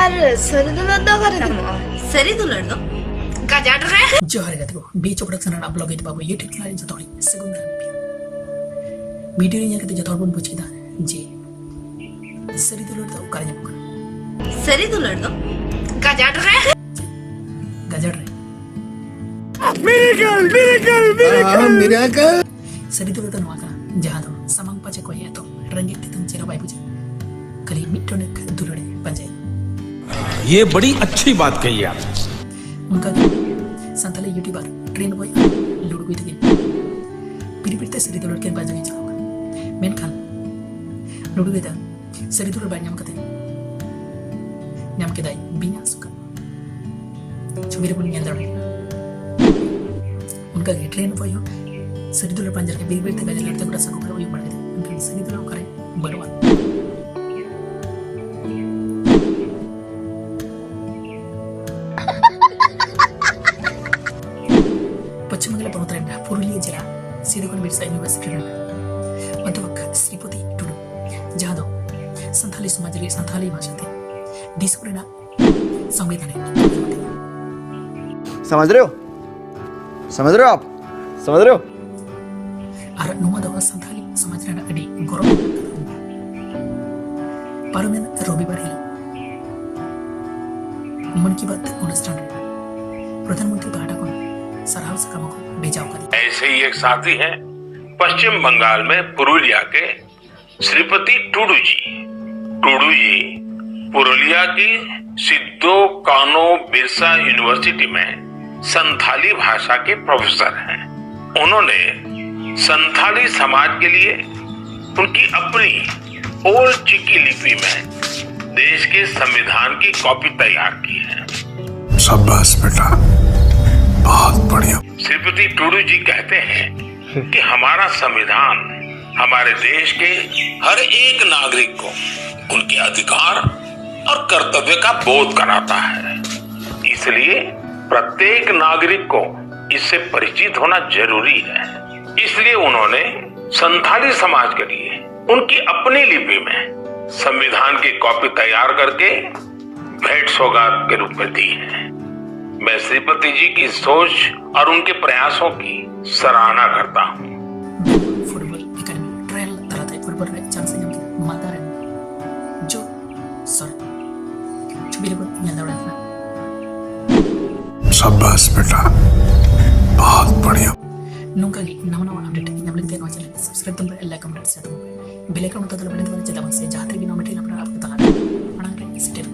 আর সরিদুলের দোকানে দিব সরিদুলের দো গাজাট রে जोहार गतिको बीच प्रोडक्शन ना blog it Babu YouTube channel जो तोड़ी सेगुन वीडियो ᱧᱮᱞ ᱠᱟᱛᱮ ᱡᱚᱛᱚ ᱦᱚᱲ ᱵᱚᱱ ᱵᱩᱡ ᱠᱮᱫᱟ ᱡᱮ ᱥᱟᱹᱨᱤᱫᱩᱞᱟᱹᱲ ᱫᱚ ᱚᱠᱟᱨᱮ ᱧᱟᱢᱚᱜ ᱠᱟᱱᱟ सरिदुलेर दो गाजाट रे गाजर रे मिरेकल सरिदुलड़ दो नवा कना जहां दो samang pace ko he to रंगीत तितम चेरा बाय बुझे खाली मिट्टोने दुलड़े पंजाई ये बड़ी अच्छी बात कही आप उनका संताली यूट्यूबर ट्रेन बॉय लुड़ गई थी पिरी सरिदुलड़ के बाजू में चलाओगा मेनखान लुड़ गई था सरिदुलड़ बाय नाम कते नाम के दाई बिना सुका छुबी रे पुनिया दड़ उनका ट्रेन बॉय हो सरिदुलड़ पंजर के बिरी ते गजल लड़ते गुड़ा सको पर वही पड़ गए उनके सरिदुलड़ करे बड़वा पश्चिम बंगाल पर्वतरेंड पुरुलिया जिला सिद्धगंज बिरसा यूनिवर्सिटी अध्यापक श्रीपति टुडू जहां दो संथाली समाज रे संथाली भाषा ते दिसपुरेना संविधान समझ रहे हो आप समझ रहे हो और नुमा दो संथाली समाज रे अडी गौरव पार्लियामेंट रविवार हिल मन की बात अनुष्ठान प्रधानमंत्री पाहटा को सराहना से काम को भेजाव करी ऐसे ही एक साथी हैं पश्चिम बंगाल में पुरुलिया के श्रीपति टुडू जी पुरुलिया की सिद्धो कानो बिरसा यूनिवर्सिटी में संथाली भाषा के प्रोफेसर हैं। उन्होंने संथाली समाज के लिए उनकी अपनी ओल्ड चिकी लिपि में देश के संविधान की कॉपी तैयार की है। शाबाश बेटा, बहुत बढ़िया। श्रीपति टुडू जी कहते हैं कि हमारा संविधान हमारे देश के हर एक नागरिक को उनके अधिकार और कर्तव्य का बोध कराता है, इसलिए प्रत्येक नागरिक को इससे परिचित होना जरूरी है। इसलिए उन्होंने संथाली समाज के लिए उनकी अपनी लिपि में संविधान की कॉपी तैयार करके भेंट सौगात के रूप में दी है। मैं श्रीपति जी की सोच और उनके प्रयासों की सराहना करता हूँ। फुटबॉल एकेडमी ट्रायल तलाते फुटबॉल रे चांस ᱧᱟᱢ ᱠᱮᱫᱟ ᱢᱟᱫᱟᱨ जो सर छुबी रे ᱧᱮᱞ ᱫᱟᱲᱮᱭᱟᱜ ᱠᱟᱱᱟ शाबाश बेटा, बहुत बढ़िया। नोंका गी नवा अपडेट ᱧᱟᱢ ᱞᱟᱹᱜᱤᱫ ᱱᱚᱣᱟ ᱪᱮᱱᱮᱞ सब्सक्राइब ᱛᱟᱢ ᱞᱟᱭक ᱠᱚᱢᱮᱱᱴ ᱥᱮᱭᱟᱨ ᱛᱟᱢ बेल आइकन ᱛᱟᱫᱟ ᱵᱮᱞᱮᱱ ᱛᱟᱢ ᱪᱮᱫᱟᱜ ᱵᱟᱝ ᱥᱮ ᱡᱟᱦᱟᱸ ᱛᱮᱜᱮ ᱱᱚᱣᱟ ᱢᱤᱫᱴᱮᱱ ᱟᱯᱱᱟᱨ ᱟᱯ ᱛᱟᱦᱟᱱ ᱢᱟᱲᱟᱝ ᱨᱮ ᱥᱴᱮᱯ